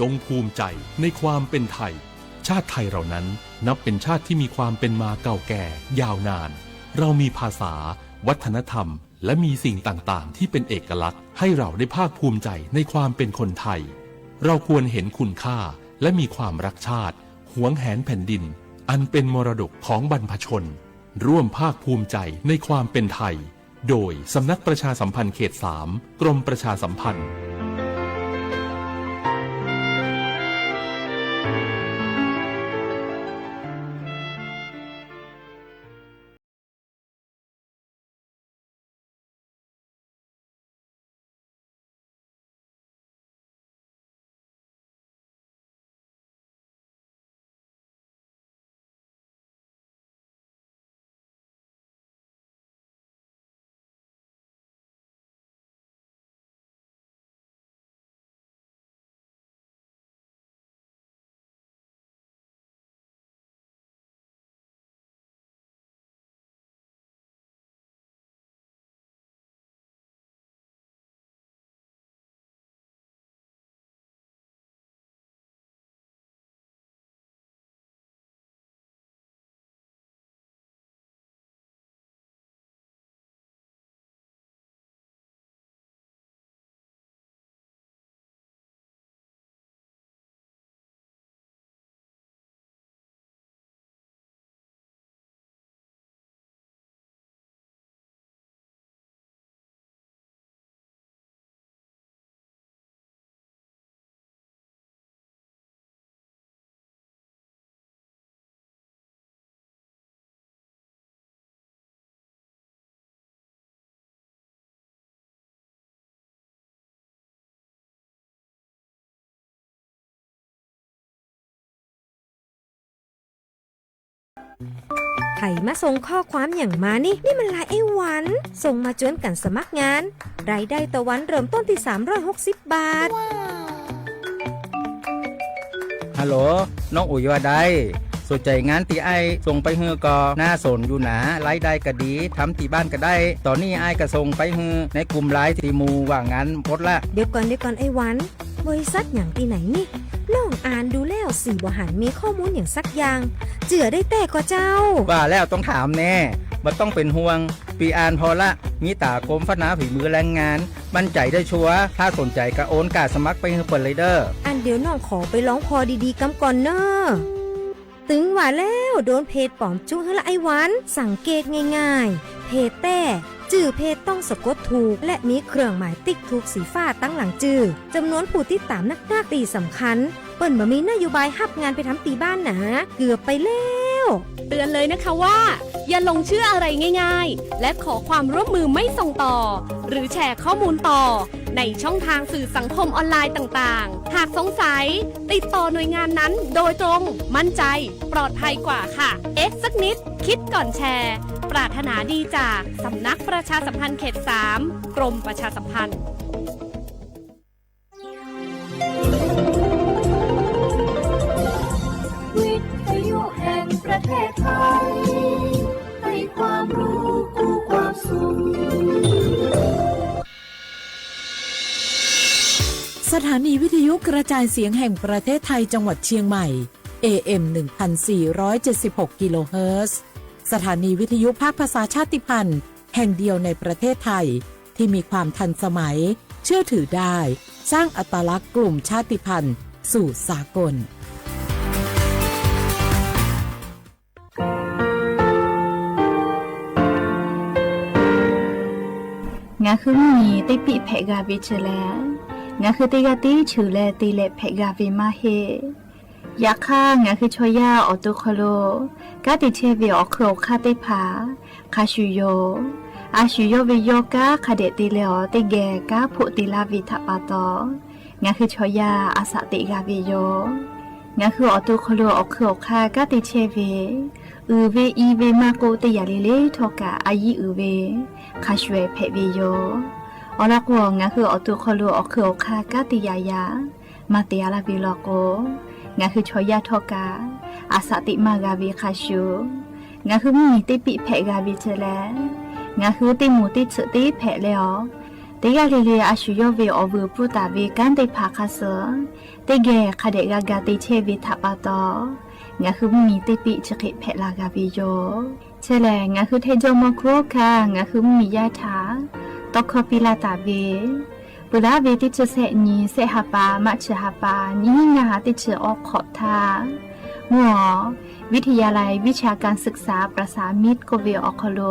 จงภูมิใจในความเป็นไทยชาติไทยเรานั้นนับเป็นชาติที่มีความเป็นมาเก่าแก่ยาวนานเรามีภาษาวัฒนธรรมและมีสิ่งต่างๆที่เป็นเอกลักษณ์ให้เราได้ภาคภูมิใจในความเป็นคนไทยเราควรเห็นคุณค่าและมีความรักชาติหวงแหนแผ่นดินอันเป็นมรดกของบรรพชนร่วมภาคภูมิใจในความเป็นไทยโดยสำนักประชาสัมพันธ์เขต 3 กรมประชาสัมพันธ์ไผ่มาส่งข้อความอย่างมานี่มันลายไอ้หวันส่งมาจวนกันสมัครงานรายได้ต่อวันเริ่มต้นที่360 บาทฮัลโหลน้องอุ๋ยว่าได้สนใจงานตีไอส่งไปฮือก็น่าสนอยู่นะรายได้ก็ดีทำที่บ้านก็ได้ตอนนี้ไอก็ส่งไปฮือในกลุ่มไลน์ที่มูว่างานหมดละเดี๋ยวก่อนไอ้หวันบริษัทอย่างที่ไหนนี่ลองอ่านดูแล้วสิบ่หันมีข้อมูลอย่างสักอย่างเจือได้แต่ก็เจ้าว่าแล้วต้องถามแน่มันต้องเป็นห่วงปีอ่านพอละมีตากรมพัฒนาฝีมือแรงงานมั่นใจได้ชัวร์ถ้าสนใจก็โอนการสมัครไปฮือเปิดเลยเด้ออันเดี๋ยวน้องขอไปร้องพอดีๆกำก่อนเนอะตึงว่าแล้วโดนเพจปลอมจุ้งให้ละไอ้หวันสังเกตง่ายๆเพจแต่จื่อเพจต้องสะกดถูกและมีเครื่องหมายติ๊กถูกสีฟ้าตั้งหลังจื่อจำนวนผู้ติดตามนักตีสำคัญเปิ้นบ่มีนโยบายฮับงานไปทำตีบ้านนะเกือบไปแล้วเตือนเลยนะคะว่าอย่าลงเชื่ออะไรง่ายๆและขอความร่วมมือไม่ส่งต่อหรือแชร์ข้อมูลต่อในช่องทางสื่อสังคมออนไลน์ต่างๆหากสงสัยติดต่อหน่วยงานนั้นโดยตรงมั่นใจปลอดภัยกว่าค่ะสักนิดคิดก่อนแชร์ปรารถนาดีจากสำนักประชาสัมพันธ์เขต 3 กรมประชาสัมพันธ์วิทยุแห่งประเทศไทยให้ความรู้กู้ความสุขสถานีวิทยุกระจายเสียงแห่งประเทศไทยจังหวัดเชียงใหม่ AM 1476 กิโลเฮิรตซ์สถานีวิทยุภาคภาษาชาติพันธุ์แห่งเดียวในประเทศไทยที่มีความทันสมัยเชื่อถือได้สร้างอัตลักษณ์กลุ่มชาติพันธุ์สู่สากลงาคือมีติปิเพกาวิเชลงาคือติกาติชูเลติเลเพกาวิมาเฮยาค่างาคือชอยาออตุคโลกาติเชวิออโครคาติผาคาชูโยอาชูโยวิโยกาคาเดติเลอติเกกาพุติลาวิทัปาโตงาคือชอยาอาสติกาวิโยงาคือออตุคโลออโครคากาติเชวิอือเวอีเวมาโกติยาลิเลทอกาอายีอือเวคาชเวเพวิโยอลักวงาคือออตุคโลออโครคากาติยายามาเตียลาวิโลโกงาคือชอยาทอกาอาสติมากาวิคาชูงาคือมีติปิเพกาวิเจแลงาคือติมูติสุติเพแล้วติ တေကလေးလေးအရှူယောဝေအဝူပူတာဝေကန်တေဖာခါဆတေဂေခဒေဂဂတေချေဝေထပါတော့ငါခုမီတေပိချခိဖဲလာကဘီယောချဲလေငါခုထေဂျမခိုခါငါခုမီယထာတခပီလာတာဝေပုလာဝေတိချစေနီစေဟပါမချဟပါနီငါတိချအောခော့ထာงัววิทยาลัยวิชาการศึกษาประสานมิตรโกเวอคโล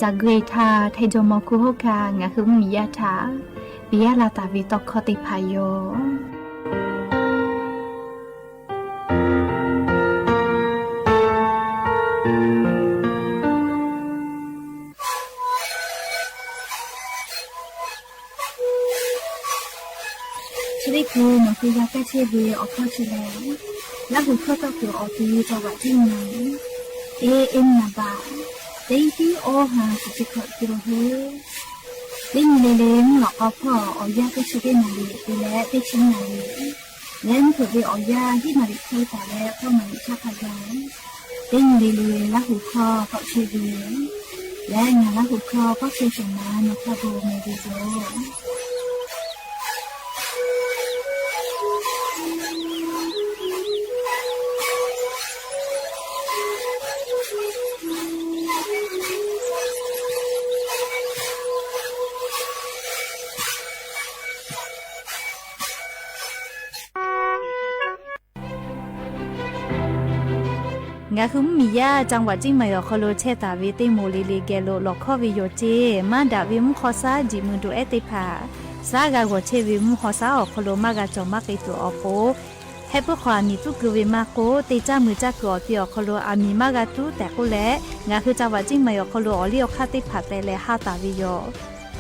จากเกรธาไทจมคุโฮกางาคือมียาถาปิยาลาตาวิตคติพายโยชีวิตกูมันคือยาแก้เชื้อเวอคชิเลแล้วหูเข้าตัวเกี่ยวออกทีจังหวัดที่ไหนนาบาได้ที่โอหาสุจิขอกิโลเฮได้มีเล้งหลอกเอาพ่อเอายาก็ช่วยได้นาลีไปแล้วได้ชิ้นนาลีเล่นถือไปเอายาที่นาลีเคยแต่แล้วเข้ามาชาพยานได้มีเล้งแล้วหูคอก็ช่วยดีและงานแล้วหูคอก็ช่วยสมานในคาโบเมดิโซงาคุมมียาจังหวัดจิงไม่อคโลเชตาวิติโมลิลีเกโลหลอกข้อวิโยเจมาดาวิมุขอซาจิมือดูเอติผาซากาโกเชวิมุขอซาอคโลมากาจอมากไอตัวอโปให้พวกความมีตุกวิมาโกตีจ้ามือจ้าก่อเปียคโลอามีมากาตุแต่ก็แล้วงาคือจังหวัดจิงไม่อคโลอเลียวคาติผาแต่และฮาตาวิโย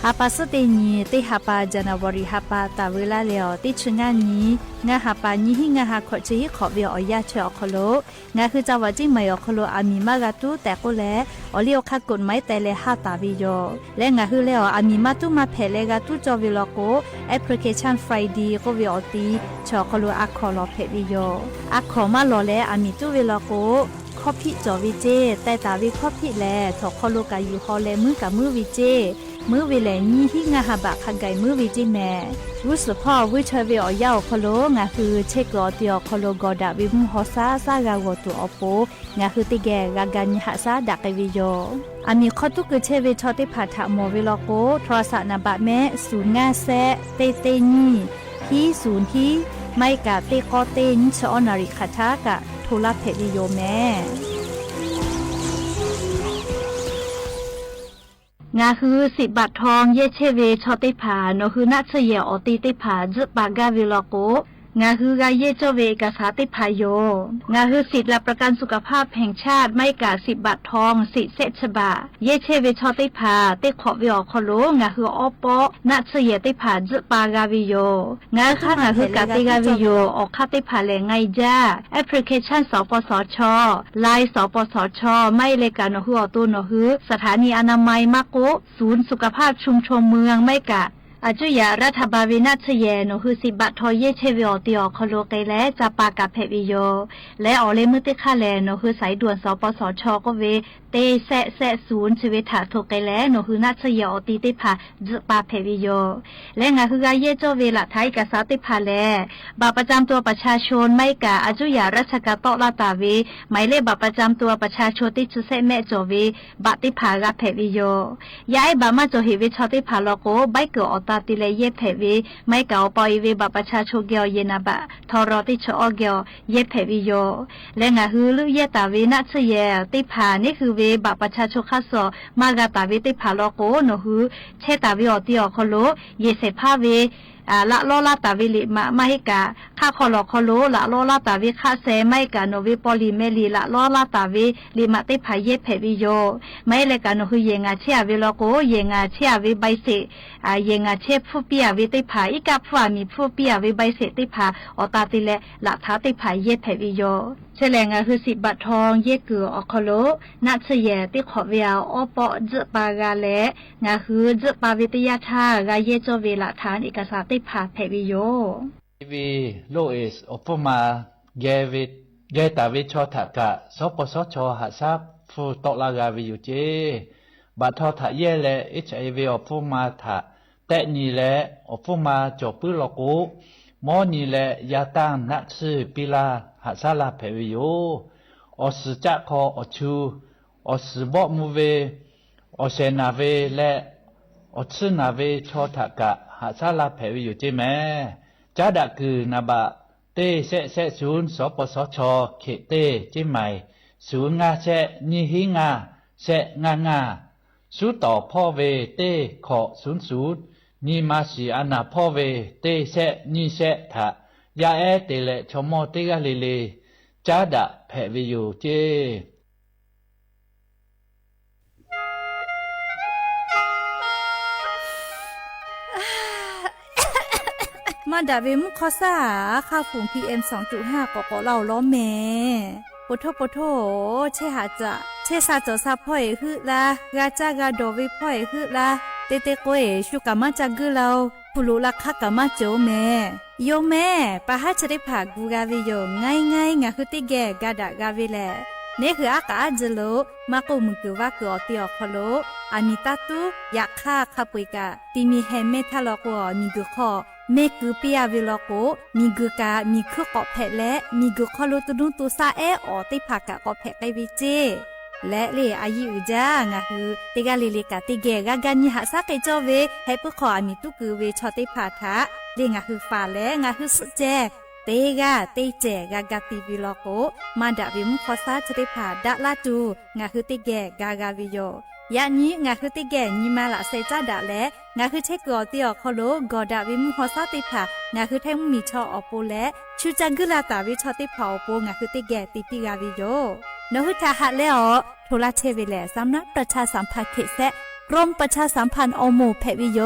ฮาปาสเตนีติฮาปาจานาวริฮาปาตาเวลาเลวติชงานนี้งาฮาปานี้หิงาฮาขอจีขอเวียอยาเชอคโลงาคือจังหวัดจิงไม่อคโลอามีมากาตุแต่ก็แล้วอเลียวคากฎหมายแต่และฮาตาวิโยและงาคือเลวอามีมาตุมาเพเลกาตุจอวิโลโกแอปพลิเคชันไฟดีก็เวียอตีเชอคโลอักขอลอเพวิโยอักขอมาลอและอามีตุวิโลโกข้อพิจอวิเจแต่ตาวิข้อพิแลถอคโลกาอยู่ฮอแลมือกับมือวิเจมือวิแลนี้ที่งาฮาบะคังไกมือวิจิแน่รู้สึกพ่อวิเทวิอยาวคโลงาคือเชกอเตียคโลกอดาวิมุฮอซาซากาวตัวอโปงาคือติแกกากันหะซาดักวิโยอามีข้อตุกเชวิชอติผาถะโมวิโลโกโทรศัพท์นาบะแม่0 5 แซเตเตนี่ที่0ที่ไม่กะเตกอเตนชอนาริคาทากะโทรเพวิโยแม่งาคือ10 บาททองเยเชเวชอติผาโนคือนัชเยอติติผาจปากาวิโลโกงาคือกาเยเจเวกาสาติพายโยงาคือสิทธิและประกันสุขภาพแห่งชาติไม่กา10 บาททองสิเซชบาเยเชเวชอติผาติขอวิอคโลงาคืออปอนัชเยติผาจปากาวิโยงาค่ะงาคือกาติกาวิโยออกคาติผาแลไงจ้าแอปพลิเคชันสปสชไลน์สปสชไม่เลกาโนคืออตุโนคือสถานีอนามัยมักโกศูนย์สุขภาพชุมชนเมืองไม่กะอาจุยารัฐบาลวินาชเยโนคือ10 บาททอเยเชวิอติอคโลเกและจะปากาเพวิโยและออเลมุติคาแลโนคือสายด่วนสปสชก็เวเตแซศูนย์ชีวิตถาโทเกและโนคือนาชเยอติติผาจปาเพวิโยและงาคือกาเยโจเวละไทยกาสาติผาแลบัตรประจำตัวประชาชนไม่กาอาจุยาราชกาโตลาตาเวหมายเลขบัตรประจำตัวประชาชนติจุเซแม่โจเวบัตติผากาเพวิโยย้ายบามาโจเฮวิชอติผาโลโกใบเกอตาติเลเยเพวิไม่เก่าปอยวิบัประชาชนเกียวเยนาบะทอรอติชอเกียวเยเพวิโยและงาฮือลุเยตาวินัชเยติผานี่คือวิบัประชาชนคัสโซมากาตาวิติผาโลโกโนฮือเชตาวิอติอคโลเยเสภาเวละโลลาตาวิลิมาให้กาค่าคอลอคโลละโลลาตาวิค่าเซไม่กาโนวิปอลิเมลีละโลลาตาวิลิมาติผาเยเพวิโยไม่เลกาโนคือเยงาเชียวิโลโกเยงาเชียวิใบเสเยงาเชผู้เปียวิติผาอีกาผู้มีผู้เปียวิใบเสติผาอตาติเลละท้าติผาเยเพวิโยเฉลงาคือ10 บาททองเยเกืออคโลนัชเยติขอเวียวอปอจปากาเลงาคือจปาวิทยาธากาเยโจเวละฐานเอกสารติผาเพวิโยวีโลเอสอปมาเยวิเยตาวิชอทากะสปสชหาซับฟูตลากาวิยุเจบัตทอทะเยเลHIVอปมาทะ แต่นี่แหละอฟุมาจบปื้อลอกูหมอนี่แหละยาตั้งนักซื้อปิลาหาซาลาเพวิโยอสจักคออชูอสบอกมูเวอเซนาเวและอซึนาเวชอทากะหาซาลาเพวิโยเจแม่จ้าดะคือนาบะเตเสศูนย์สปสชเขเตเจใหม่ศูนย์งาเสนิหิงาเสงาสู้ต่อพ่อเวเตขอ00นี่มาสีอานาพ่อเวเตเสนี่เสทะยาเอเตเลชมอเตกะเลจ้าดะเพวิโยเจมาดาเวมุคอซาค่าฝุ่น PM 2.5ก็เราล้อแม่ปโทเชหาจะเชซาจอซาพ่อยคือละกาจากาโดวิพ่อยคือละเตโกเอชุกามาจากือเราผู้รู้ลักคักกามาโจแม่โยแม่ปะหาจะได้ผ่ากูกาเวโยง่ายงาคือติแกกาดากาเวแลเนี่ยคืออากาจโลมากูมึงคือว่ากูอติอคโลอามิตาตุอยากฆ่าขับปุยกะตีมีแฮมเมทาลอกวมีกุขอเมกุปิอาวิลโกมีกุกามีคือเกาะแพะและมีกุขอโลตุนุตุซาเออติภากะเกาะแพะไกวิเจและเลอายุอุจางาคือติกาลิกาติเกกากานิหาซาเกจอเวให้ปุขออามิตุกุเวชอติภาทะเลงาคือฟาและงาคือสุเจเตกาเตเจกากาติวิลโกมาดาวิมุคอซาชติภาดะลาตูงาคือติเกกากาวิโยยานี้งาคือติแก่นีมาละเซจ้าดะและงาคือเช็กกอติออคโลกอดาวิมุฮอซาติผางาคือแทงมีชออโปและชูจังกุลาตาวิชอติผาอโปงาคือติแก่ติปิกาวิโยนหุทาหะและอโทรเชเวแลสำนักประชาสัมพันธ์เขตแซะกรมประชาสัมพันธ์อโมเพวิโย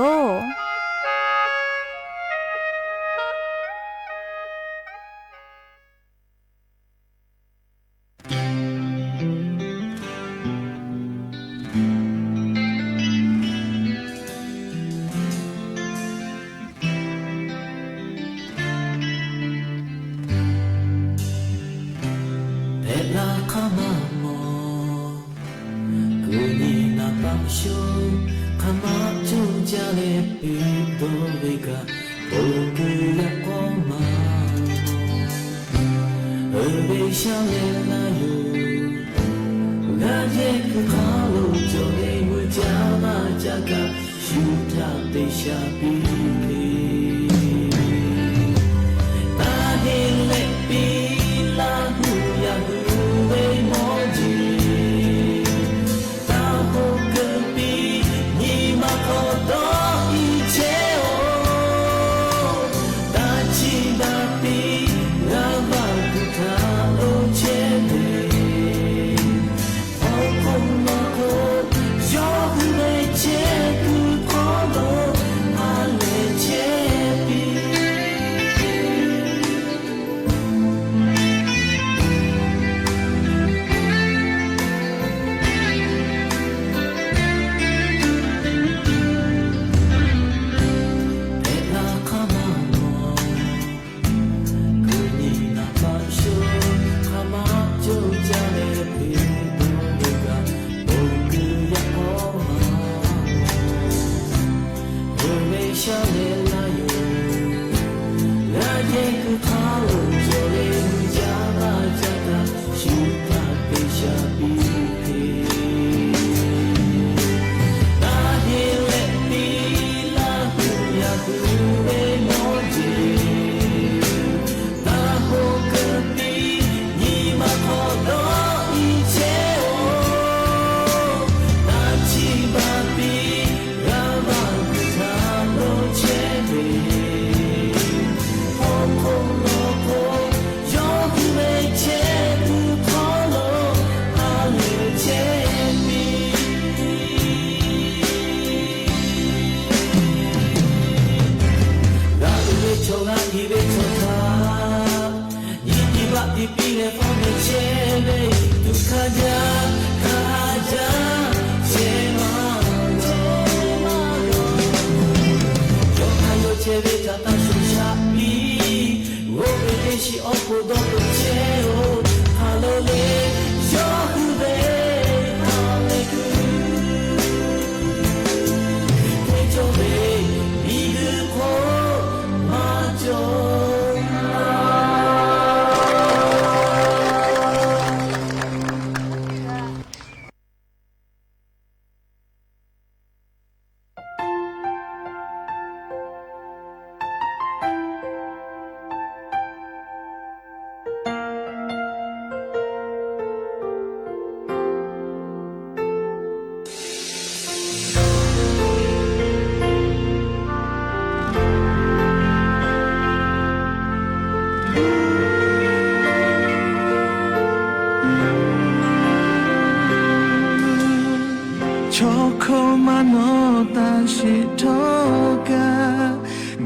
toga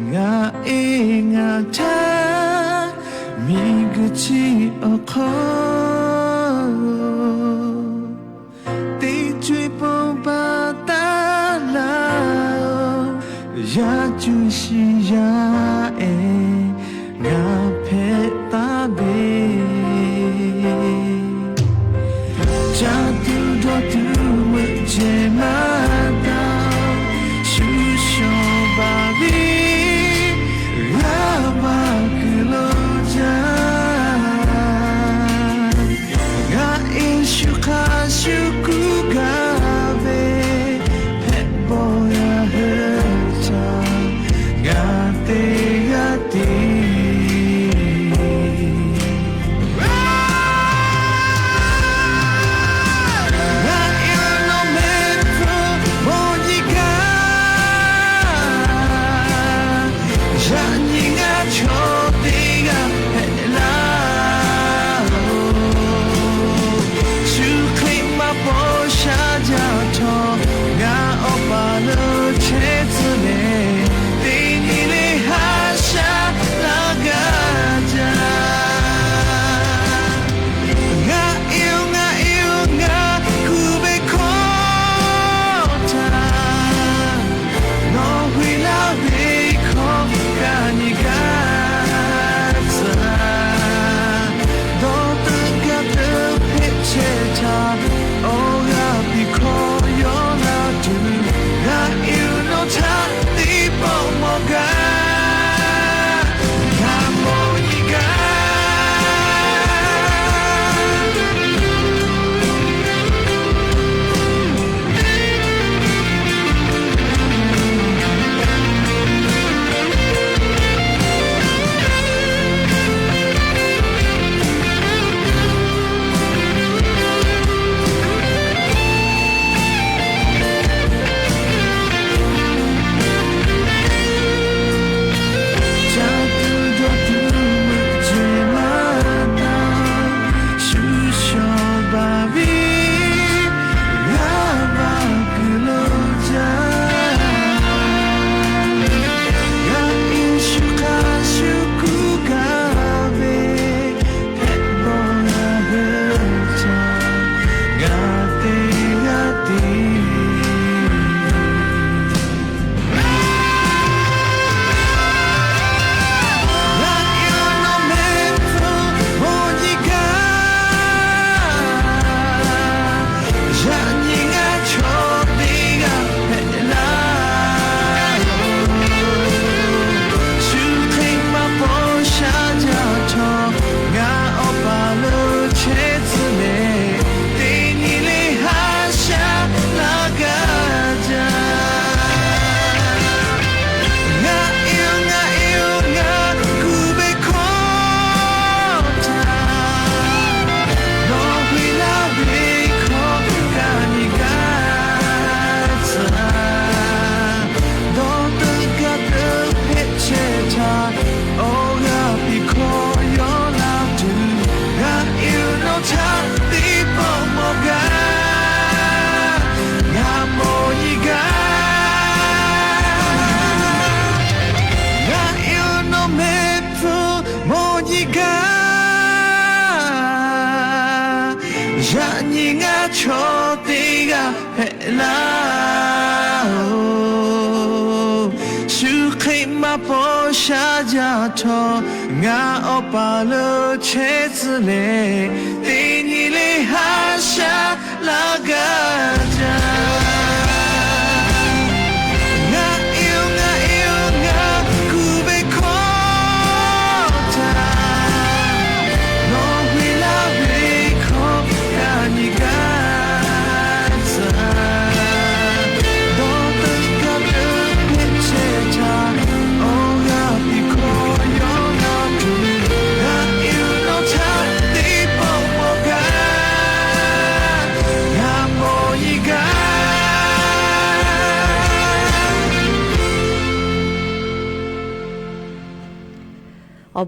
nga e nga ta mi guchi okho te chui po ba ta la ya chu shi ya e nga phe ta be ja tu do tu we je ma ta shu sho ba bi ra ba kulo ja ga in shu ka shu ku ga be phe bo ya he cha ga te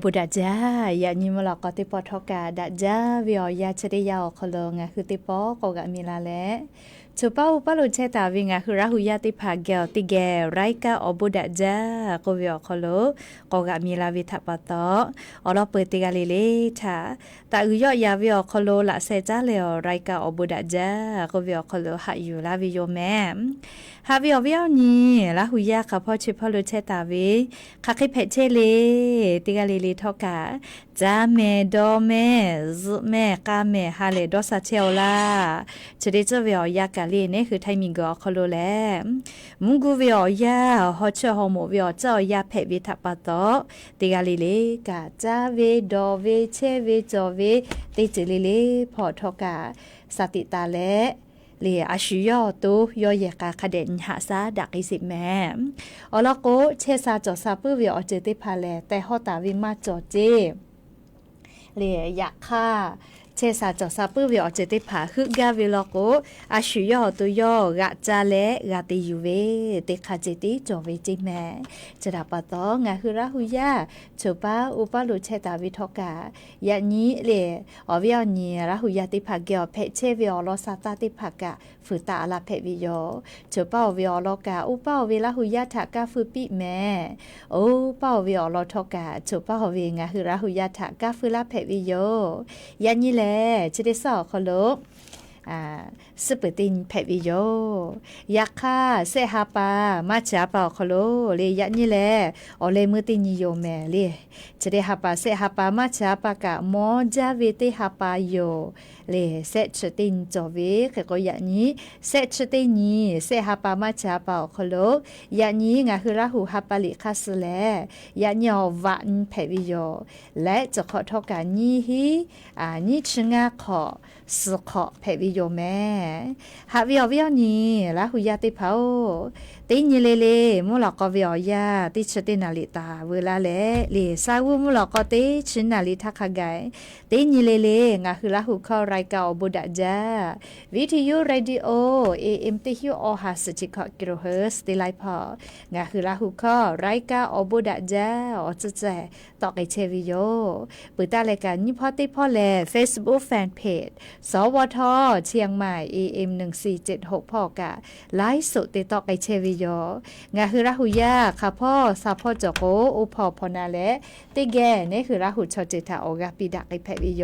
บุดาจ้ายานิมลอกติปอทอกาดาจ้าวิอยาชริยาคลงคือติปอกกะมีลาและ จูเป้าปะลุเชตาวิงาคือราหุยาติภาเกลติแกไรกาอบุดะจาโกวิอคโลโกกะมีลาวิทะปะตออลอเปติกาเลเลทาตาอุยอยาวิอคโลละเซจาเลอไรกาอบุดะจาโกวิอคโลหะอยู่ลาวิโยแมฮาวิอวิอนี่ราหุยาคาพ่อชิพลุเชตาวิคาคิเพเชเลติกาเลเลทอกาจาเมดอเมซุเมกาเมฮาเลดอซาเชลลาจะได้เจอวิอยากาเลนี่คือไทมิงกอคโลแลมุงกูวิอยาฮอเชฮอโมวิอเจ้ายาเพวิทัปปะตอติกาเลเลกาจาเวดอเวเชเวจอเวติจิเลเลพอทอกาสติตาเลเลียอาชิยอตุยอยกาคเดนหาซาดักอิสิแมอลโกเชซาจอซาปื้อวิอเจติพาเลแต่ฮอตาวิมาจอเจเลียอยากฆ่าเชซาจอซาปื้อวิอเจติพาฮึกาวิลโกอาชิยอตุยอกะจาเลกะติยูเวติคาเจติจอเวจิแมจะดับปะตองะคือราหุยาโชปาอุปาลุเชตาวิทกายะนี้เลอวิอนีราหุยาติภาเกอเพเชวิอลอซาตาติภากะฝืตาลาเพวิโยโชปาวิอลกาอุปาเวราหุยาทากาฟืปิแมโอปาวิอลทกาโชปาเวงะคือราหุยาทากาฟืลาเพวิโยยะนี้แลจะได้สอคโลสปตินเพวิโยยักค่าเซฮาปามาจาปาคโลเลยยักนี่แลอเลมือตินิโยแมเลยจะได้ฮาปาเซฮาปามาจาปากะมอจาเวติฮาปาโยเลยเซชตินจอเวเคก็ยักนี้เซชตินีเซฮาปามาจาปาคโลยักนี้งาคือราหูฮาปาลิคาสแลยักยอวันเพวิโยและจะขอทอการนี้ฮีนี่ชงาขอสุขเพวิโยแมฮาวิอวิอนี่ละหุยาติเผาติญเลเลมุลกอวิอยาติชตินาลิตาเวลาเลเลซาวุมุลกอติชินาลิทักไกติญเลเลงาคือละหุเข้ารายกาบุดะจาวิทยุเรดิโอ AM ติฮิโอฮาสจิกกิโลเฮิรตซ์ติไลพองาคือละหุเข้ารายกาอบุดะจาอจะแจตอกไอเชวิโยปุตตารายการนี่พอติพอแล Facebook Fan Page สวทเชียงใหม่ AM 1476พ่อกะไลฟ์สดติดต่อไอเชวิโยงาคือราหุยาค่ะพ่อซาพ่อจโกอุพอพนาและติแกนี่คือราหุชอจิตาโอกาปิดักไอแพวิโย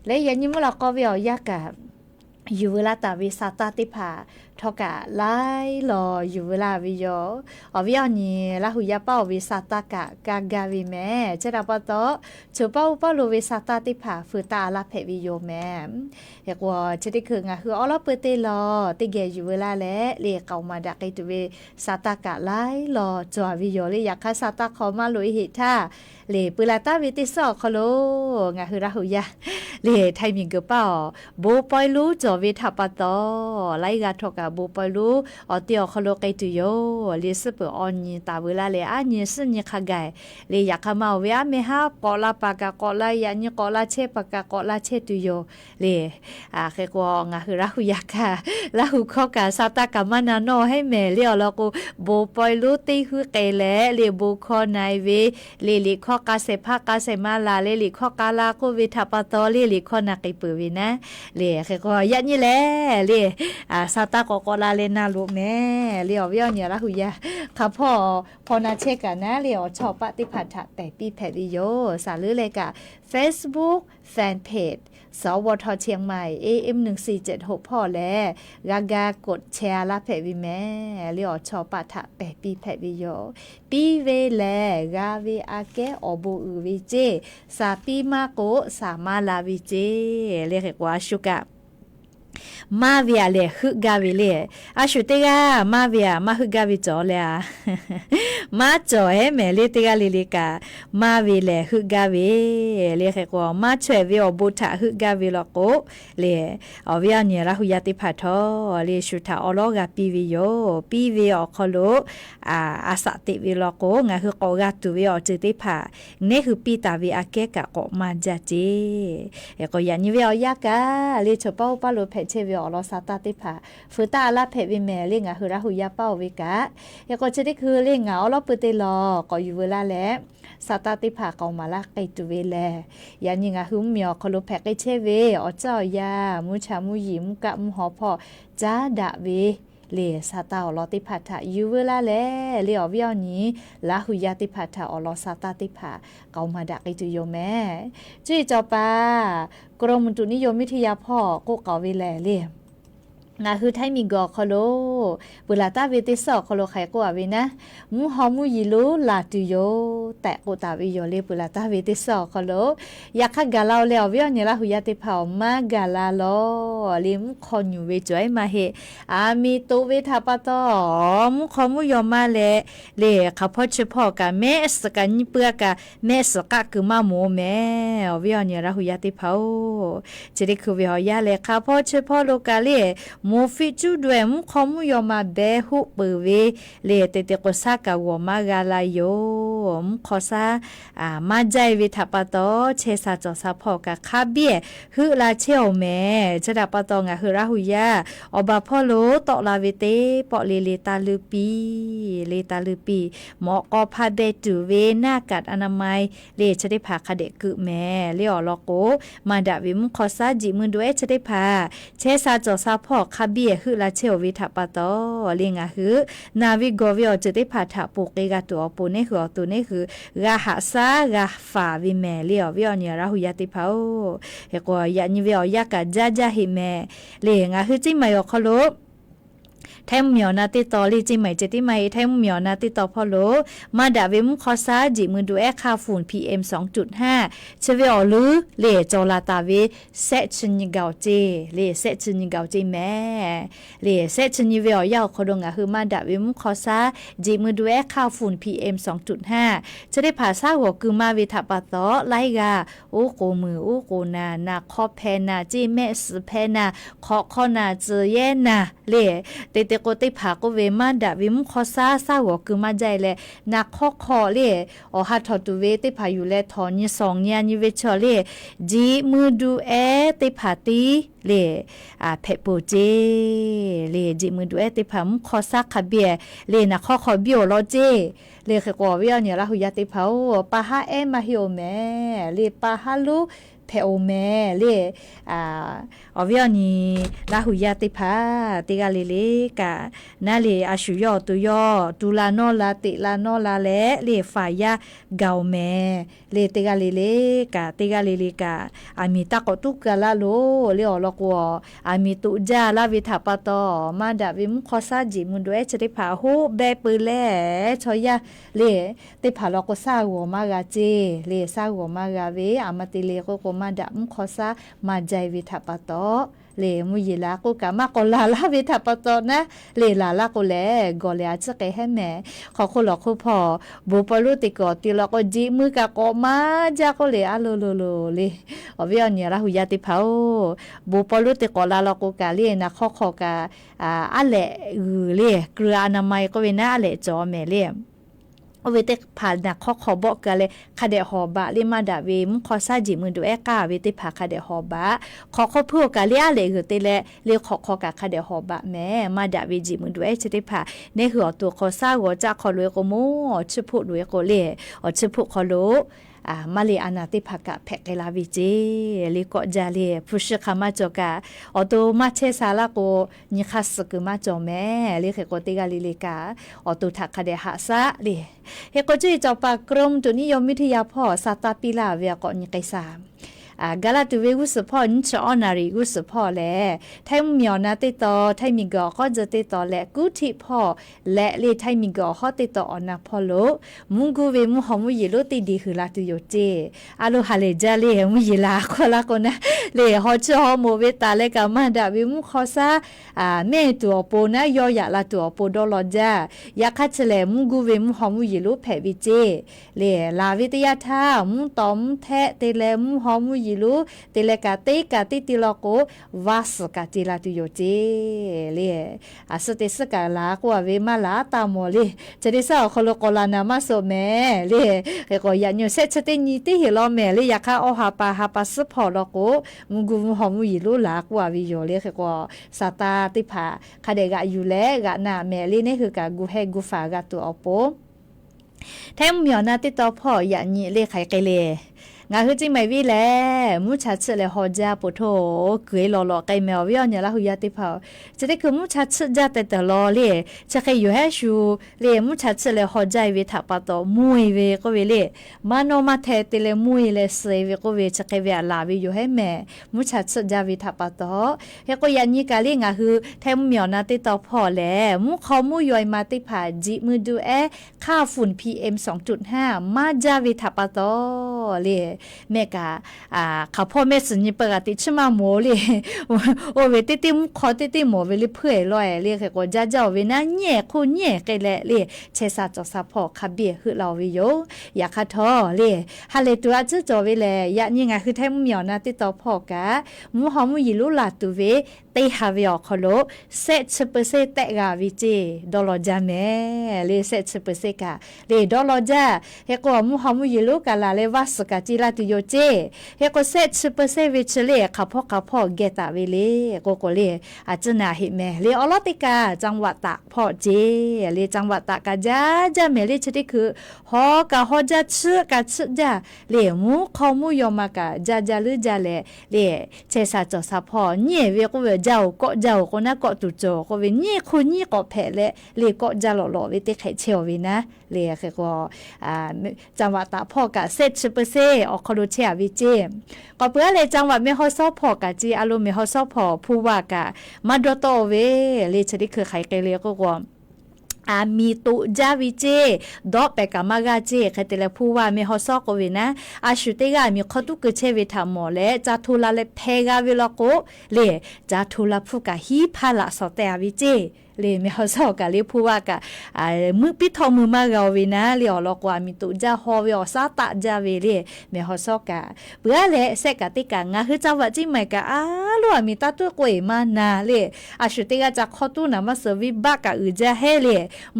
และยันยิมุลกอวิอยากะอยู่เวลาตาวิสาตาติภาทอกะไลรออยู่เวลาวิโยอวิอนี่ละหุยาเป้าวิสาตากะกากาวิแมจะดับปะโตชูเป้าเป้าโลวิสาตาติภาฟืตาลาเพวิโยแมเรียกว่าจะได้คืองาคือออลเปเตลอติเกอยู่เวลาและเรียกเอามาดักไอตุเวสาตากะไลรอจอวิโยเลยอยากคาสาตาขอมาลุยหิท่าเลปุลาตาวิติสอคโลงาคือราหุยาเลไทมิงกะเป้าโบปอยลูจอวิทัปปะโตไลกาทอกะบูปลูออเตียวคโลไกตุโยลิสเปออนนีตาเวลาเลอานีสนีขะไกเลอยากมาเวอาเมฮากอลาปากะกอลายานีกอลาเชปากะกอลาเชตุโยเลเคกวงะคือราหุยากะลาหุคอกะซาตากะมานาโนให้แม่เลียวแล้วก็บูปอยลูติคือเกเลเลบูคอนายเวเลลิคอกะเซภากะเซมาลาเลลิคอกะลาโควิทัปปะโตเลลิคอนักไอปืวินะเลเคกยะนี่แลเลซาตากกอลาเลนาลูแม่เลียววิอเนี่ยละหุยาค่ะพ่อพอนาเชกะนะเลียวชอบปฏิพัทธะแต่ปีแพวิโยสาลือเลยกะ Facebook Fan Page สวทเชียงใหม่ AM 1476พ่อแลกากดแชร์ละเพวิแม่เลียวชอบปะทะแปปีแพวิโยปีเวแลกาเวอาเกอบูอือวิเจสาปีมาโกสามาลาวิเจเรียกว่าชุกะมาเวียเลฮึกาวิเลอาชุเตกามาเวียมาฮึกาวิจอเลอะมาจอเฮเมเลเตกาลิลิกามาเวเลฮึกาวิเลเขกว่ามาช่วยวิอบุทะฮึกาวิลโกเลอวิอเนียราหุยาติพัทโตเลชุทาอโลกาปีวิโยปีวิอคโลอาสติวิลโกงะฮึกอกาตุวิอจิติภาเนฮึปีตาวิอาเกกะกอมาจาเจเอก็ยานิวิอยากาเลชเป้าปาโลเพเชวิอลอซาตาติภาฟืตาลาเพวิเมเลงะฮึราหุยาเป้าวิกะเอก็จะได้คือเลงะอล ลอเปเตลอก็อยู่เวลาแล้วสตาติผาเกามาละไกตุเวแลยันยังหุมเมียวคโลแพกไกเชเวอเจ้ายามูชามูหยิมกะมหอพอจ้าดะเวเลซาตาอลอติพัทะอยู่เวลาแลเลอวิอนี้ลาหุยาติพัทะอลอซาตาติผาเกามาดะไกตุโยแม่จุ้ยจอปากรมอุตุนิยมวิทยาพ่อก็เกาเวแลเลงาคือไทยมีกอคโลเวลาตาเวติสอคโลไขกว่าเวนะมูฮอมูยิโลลาตุโยแต่โกตาวิโยเลเวลาตาเวติสอคโลอยากกาลาแล้วเวียเนี่ยละหุยาติเผามากาลาโลลิมคอนอยู่เวจอยมาเฮอามีตุเวทาปะตอมูขอมูยอมาเลข้าพเจ้าพ่อกะแม่สกันเปือกะแม่สกะคือมาโมแม่เวียเนี่ยละหุยาติเผาจะได้คือเวียยาเลข้าพเจ้าพ่อโลกาเลมูฟิจูด้วยมุขมุยอมาเบหุเปเวเลเตเตโกซากะวมากาลาโยมุขซามาใจวิทัปโตเชซาจอซาพอกะคาเบียฮึลาเชโอเมจะดับปโตงะฮึราหุยาอบาพ่อโลตอลาเวเตปอเลตาลืปีหมอกอพาเบตุเวหน้ากัดอนามัยเลจะได้พาคเดกึแม่เลอลอโกมาดาวิมุขซาจิมือด้วยจะได้พาเชซาจอซาพอคาเบียฮึลาเชโอวิทัปโตเลงะฮึนาวิโกวิโอจะได้พาถาปุเกกะตัวปุเนคือตัวนี้คือกาหาซากาฟาวิแม่เลอวิโอเนี่ยราหุยาติเผาเฮก็ยานิวิโอยากะจาหิแม่เลงะฮึจิมายอคโลไทมเมียวนาติตอลีจิไหมเจติไหมไทมเมียวนาติตอพอโลมาดาเวมุคอซาจิมือดูแอคาฝุ่น PM 2.5 เชเวอลือเลจอลาตาเวเซชินิกาวเจเลเซชินิกาวเจแม่เลเซชินิเวอยาวคดงะคือมาดาเวมุคอซาจิมือดูแอคาฝุ่น PM 2.5 จะได้ภาษาหัวคือมาเวทาปะตอไลกาโอโกมือโอโกนาคอแพนาจิแม่สแพนาคอนาเจเยนาเลเตโกติผาก็เวมาดาวิมคอซาซาหัวคือมาใจแลนักคอเลอหัดทอตุเวติผาอยู่แลทอนี่2ญานิเวชเลจีมือดูติผาตีเลเพโปเจเลจีมือดูติผามคอซาคาเบียเลนักคอบิโอโลเจเลขกว่าเวียเนี่ยละหุยาติผาปะฮามาฮิโอแม่เลปะฮาลูเพโอแม่เลอวิอนีลาหุยาติพาติกาเลกะนาเลอาชุยอตุยอตุลานอลาติลานอลาเลฝ่ายาเกาแม่เลติกาเลกะติกาเลกะอามิตะกตุกะลาโลเลอลกัวอามิตุจาลาวิทาปะตอมาดาวิมุคอซาจิมุนด้วยจะได้พาฮูเบปือแลชอยาเลติพาลกซาหัวมากาเจเลซาหัวมากาเวอามาติเลก็มาดามุคอซามาใจวิทาปะตอเลมุยลาก็กะมากลาลาวิทาปะตอนะเลลาลาก็แลกอเลอาจะแกให้แม่ขอคนหลอกคนพอบุปลุติกอติลก็จีมือกะก็มาจาก็เลอะโลเลอวิอเนี่ยละหุยาติเผาบุปลุติกอลาลก็กะเลนะขอกะอะเลเลเกลืออนามัยก็เวนะอะเลจอแม่เลเอาเวเตผ่านนักขอบอกกันเลยคาเดหอบะลิมาดาเวมขอซาจิมือดูแอกาเวเตผ่าคาเดหอบะขอเพื่อกันเลียเลยคือเตเลเลียขอกะคาเดหอบะแม่มาดาเวจิมือดูแอจะได้ผ่าในหัวตัวขอซาหัวจากขอรวยก็โมชื่อพูดรวยก็เล่ชื่อพูดขอรู้มาเลอานาติภากะแพกลาวิเจลิกอจาเลพุชคามาจกะออโตมาเชซาลาโกนิคัสกมาจอแม่ลิเขโกติกาลิเลกาออโตทักคาเดหาซะเลเฮโกจิจอปากรมตุนิยมวิทยาพ่อซาตาปิลาเวียกอนิไกซากาลาตุเวกุสพ่อนิชอนาริกุสพ่อแลไทยมีอนาติตอไทยมีกอก็จะติตอและกุทิพ่อและเลไทยมีกอฮอติตออนาพ่อโลมุงกูเวมุหอมุยโลติดีคือลาตุโยเจอาโลฮาเลจาเลมุยลาคนละคนนะเลฮอชอโมเวตาเลกามาดาวิมุขอซาแม่ตัวโปนะยอยาลาตัวโปดอลจายาคัดเฉลมุงกูเวมุหอมุยโลแผวิเจเลลาวิทยาธามุตอมแทเตเลมุหอมุยิลูเตเลกาเตกาติติลโกวาสกาติลาตุโยเจเลอาสเตสกาลากว่าเวมาลาตามอเลจะได้สาวคโลโกลานามาโซแม่เลเฮก็ยันโยเซชเตนีติเฮลอแม่เลยาคาอหาปาสพอลโกมุกุมุหอมุยิลูลากว่าวิโยเลเฮก็สาตาติผาคาเดกะอยู่แลกะนาแม่เลนี่คือกะกูเฮกูฟากะตัวอโป แถมเหมียวนาติต่อพ่ออย่านี้เลขไขไกเลงาคือจิไม่วิแลมูชาชเลยฮอจาปุโถกยหล่อๆไกแมววิอเนี่ยละหุยาติเผาจะได้คือมูชาชจาแต่ตลอเลยจะเคยอยู่ให้ชูเลยมูชาชเลยฮอจาวิถาปะตอมุยเวก็เวเลยมาโนมาเทติเลยมุยเลยเสวก็เวจะเคยเวลาวิอยู่ให้แม่มูชาชจาวิถาปะตอเฮก็ยันนี้กาลีงาคือแทมเหมียวนาติต่อพ่อแลมูเขามูยอยมาติผาจิมือดูค่าฝุ่น PM 2.5 มาจาวิถาปะตอเลยแม่กะข้าพ่อแม่สนิปกติชมาโมเลยโอเวติติมขอติติโมเวลิเพื่อลอยเลยก็จะเจ้าเวนะแย่คู่แย่ไกแลเลยเชซาจอซาพ่อคาเบียคือเราวิโยอยากคาทอเลยฮาเลตัวจื้อจอเวแลยะนี่ไงคือแท้เหมียวนะติต่อพ่อกะมูหอมูยิลุลาตุเวเตฮาเวอคโลเซ7%แตกาวิเจดอลลาร์จาแม่เลย7%กะเลยดอลลาร์จาเฮก็มูหอมูยิลุกะลาเลวัสกะจิลาติโยเจเฮก็7%วิเชเลข้าพ่อเกตาเวเลโกโกเลอาจนาหิแม่เลอลติกาจังหวัดตากพ่อเจเลจังหวัดตากะจ้าแม่เลชดิคือฮอกะฮอจะชื่อกะชื่อจ้าเลมูขอมูยอมากะจ้าลือจ้าเลเชซาจอซาพ่อเนี่ยเวก็เวเจ้าก็นะก็ตุโจก็เวเนี่ยคนเนี่ยก็แพ้เลก็จ้าหล่อๆเวติไข่เชียวเวนะเลก็จังหวัดตากพ่อกะ7%ออกคโลเชียวิเจก็เพื่อเลยจังหวัดไม่ฮอซอพอกะจีอารมณ์ไม่ฮอซอพอผู้ว่ากะมาดโตเวเลชดิคือไข่ไกเลก็มีตุจาวิเจดอกเปกามากาเจคเตเลผู้ว่ามีฮอซอกเวนะอาชุเตกามีขตุกเชเวทามอเลจาทุลาเลเพกาเวลโกเลจาทุลาผู้กะฮีพาละสเตวิเจเลมีฮอซอกะเลผู้ว่ากะมือปิทอมือมากาเวนะเลอลอกว่ามีตุจาฮอเวอซาตะจาเวเลมีฮอซอกะเปื้อเลเสกะติกางาคือจังหวัดจิไม่กะลัวมีตาตุกวยมานาเลอาชุเตกาจากขตุนะมาเซอร์วิบากะอืจาเฮเล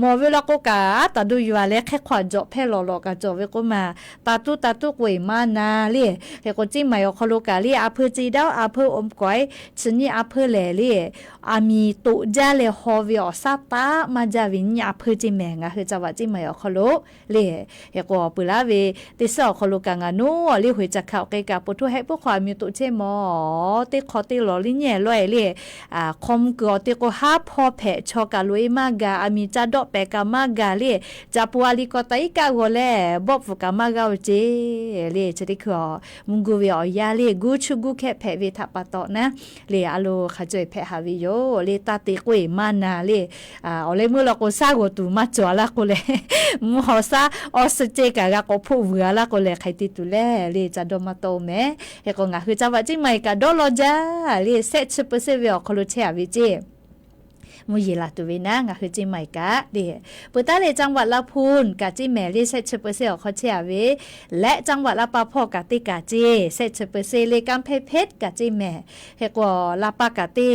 มอเวลก็กะตาดูอยู่อะไรแค่ขวานจบเพลลอกะจบเวก็มาตาตุกวยมานาเลเฮก็จิไม่คอลูกะเลอาเพจีดาวอาเพอมก้อยชนี่อาเพเลมีตุจาเลฮอวิอซาตามาจาวิญญาเพจิแมงะคือจังหวัดจิไม่คอลูเลเฮก็ปุลาเวติสอคอลูกะงานูเลหุยจะเข้าไกกะปุทุให้พวกความมีตุเชมอติขอติลอลิเนี่ยลอยเลคอมกอติก็หาพอแผชอกะลุยมากะมีจาดอกเปกามากาเลจาปัวลิกอไตกาโกเลบบฟุกามากาเจเลชดิคอมุงกูเวอยาเลกูชุกูแค่แผเวทัปตอนะเลอโลขจอยแผหาวิโยเลตาติกวยมานาเลอเลมือลโกซาโกตูมาจอละโกเลมูฮอซาออสเจกะกะโกผู้เวละโกเลไขติตุเลจาดมาโตเมเฮก็งาคือจังหวัดจิไม่กะดอลจาเล7%เวอคโลเชอวิเจมุยลาตุเวนะงาคือจิไม่กะเดปุตาเลจังหวัดลาพูนกะจิแมลี7%เขาเชียเวและจังหวัดลาปาพอกะติกะจิ7%เลกำเพชรกะจิแมเฮกว่าลาปากะติ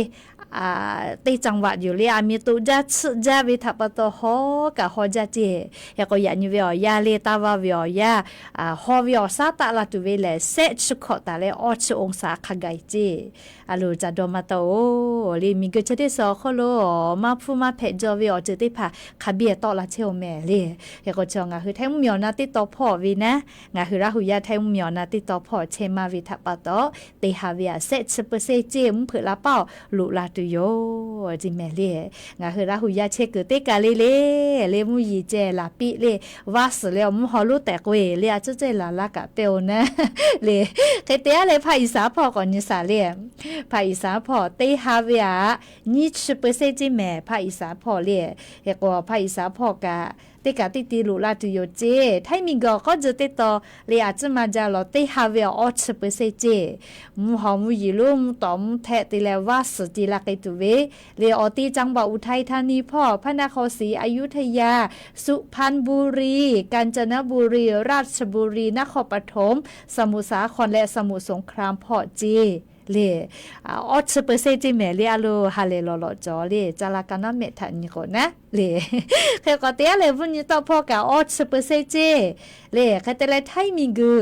ตีจังหวัดอยู่เลยมีตุจาวิทัปตโฮกะฮอจาเจยก็ยันอยู่ยาเลตาวาวิยาฮอวิอซาตะลาตุเวเลเซชุขตาเลอชองศาขไกเจอลูจาดมาโตลีมีกะจะได้สอคโลมาฟูมาเพจวิอจะได้พาคาเบียตอละเชลแม่เลยยก็จงาคือแท้มยอนาติตอพ่อวินะงาคือราหุยาแท้มยอนาติตอพ่อเชมาวิทัปตอเตหาวิอาเซ7%เจมเผือละเป้าลุลาโยจิแม่เลงาคือราหุยาเชกเตกาเลมูยีเจลาปิเลวาสเลมูฮอลุแตกเวเลอาจจะลาลากะเปวนะเลเคเตะเลภาอีสาพอก่อนนิสาเลภาอีสาพอเตฮาเวีย20%จิแม่ภาอีสาพอเลเฮก็ภาอีสาพอกะติกาติลุลาตุโยเจไทมิงก็จะติตอเลอาจจะมาจาลอเตฮาเวอ20%เจมูฮอมูยิลุมตอมแทติเลวาสติลาเกตุเวเลอติจังหวัดอุทัยธานีพ่อพระนครศรีอยุธยาสุพรรณบุรีกาญจนบุรีราชบุรีนครปฐมสมุทรสาครและสมุทรสงครามพ่อเจเล20%จิแม่เลอโลฮาเลลอลอจอเลจาลากานะเมทันนี่ก่อนนะเลเคก็เตะเลพุ่นนี่ต่อพ่อกะ20%เจเลเคเตเลไทมิงกือ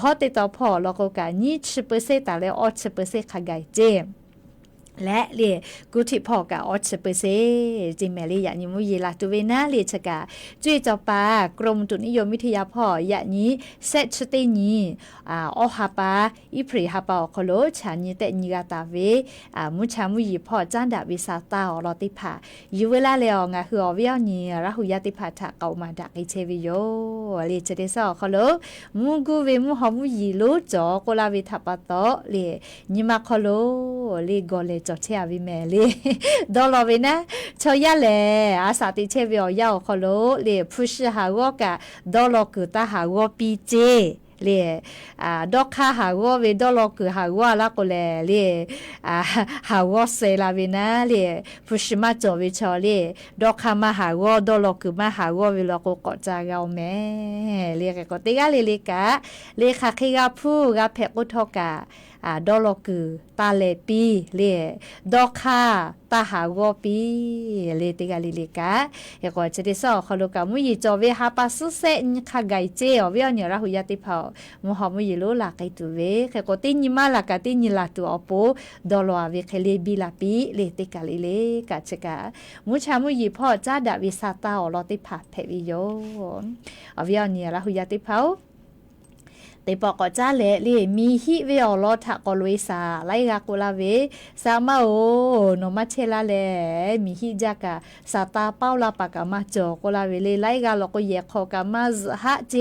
ฮอติต่อพ่อแล้วก็กะ20%ตาเล20%ขะไกเจ และเลียกูที่พอกะออชเปเซจิแมลีอย่างนี้มุยีลาตุเวนาเลียชกะจุยเจ้าปากรมอุตุนิยมวิทยาพ่ออย่างนี้เซตสเตนีออฮาปาอิพริฮาปาโคโลชานีเตนิกาตาเวมุชามุยีพ่อจ้านดาวิซาตาอลอติผาอยู่เวลาเลวงะคืออเวียนีราหุยาติผาทะเกามาดักไอเชวิโยเลียจะได้สอโคโลมุกูเวมุฮอมุยีโลจอโกลาวิทัปโตเลียนิมาโคโลเลียโกเลจอเชียวิแม่เลยดอลลาร์นะชอยาเลอาสาติเชวิอยาโคโลเลพุชหาวกะดอลลาร์กุตาหาวปีเจเลดอกคาหาวเวดอลลาร์กุหาวละก็เลหาวเซลาเวนะเลพุชมาจอวิชอเลดอกคามาหาวดอลลาร์กุมาหาวเวลาก็กอจาเกาแม่เลก็ติกาเลกะเลคาคิกาพูกะเพกุทอกะดอลลาร์กุตาเลปีเลดอกคาตาหาวปีเลติกาเลกะเฮก็จะได้สอเขาลูกะมุยจอเวหาปาสุเซนคาไกเจอเวียเนี่ยราหุยาติเผามุฮอมุยโลลาไกตุเวเฮก็ติญิมาลากะติญิลาตุอโปดอลลาร์เวเคเลบิลาปีเลติกาเลกะชกะมุชามุยพ่อจ้าดาวิซาตาอลอติผาเพวิโยอเวียเนี่ยราหุยาติเผาแต่ปอกจ้าเละเลยมีฮิเวอลอทะกอลวยซาไลกากุลาเวซามาโอโนมาเชลาเลมีฮิจากะซาตาเป้าลาปากามาจอกลาเวเลไลกาลก็เยคอกามาฮะเจ